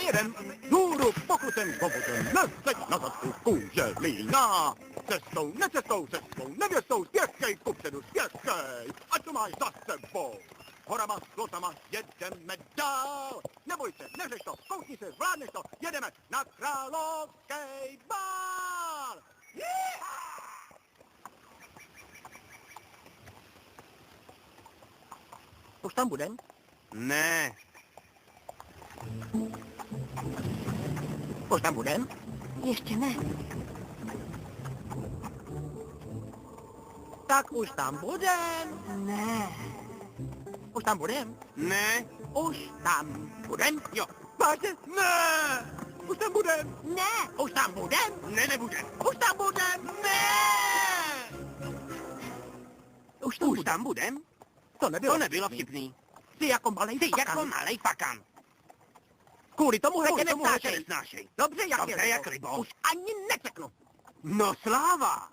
jeden, důru pokusem, pokusem, neseď na zadku kůže líná. Cestou, cestou, nevěstou, spěchej kupředu, spěchej, ať to máš za sebou. Horama, slotama, jedeme dál. Neboj se, neřeš to, koukni se, zvládneš to, jedeme na královský bál. Jíha! Už tam budem? Ne. Už tam budem? Ještě ne. Tak už tam budem. Ne. Už tam budem? Ne. Už tam budem? Jo. Vážně? Ne! Už tam budem? Ne. Už tam budem? Ne, nebude. Už tam budem? Ne! Už tam budem? To nebylo, To nebylo vtipný. Ty jako malej Ty fakan. jako malej fakan. Kvůli tomuhle tě Kvůli tomuhle tě nesnášej. nesnášej. Dobře, jak Dobře, je jak rybo. Už ani nečeknu. No sláva.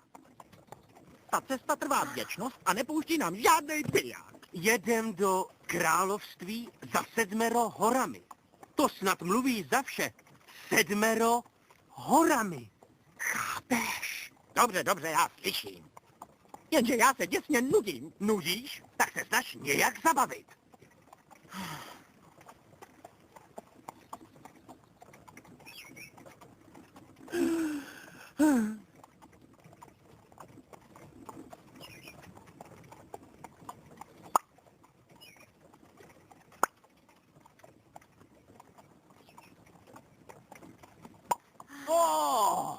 Ta cesta trvá věčnost a nepouští nám žádnej biják. Jedem do království za 7 horami. To snad mluví za vše. 7 horami. Chápeš? Dobře, já slyším. Jenže já se děsně nudím. Nudíš? Tak se snaž nějak zabavit. O,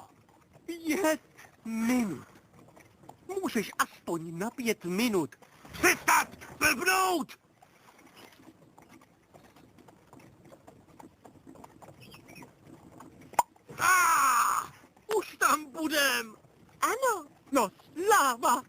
5 minut. Můžeš aspoň na 5 minut přestat blbnout! Už tam budem! Ano. No, sláva!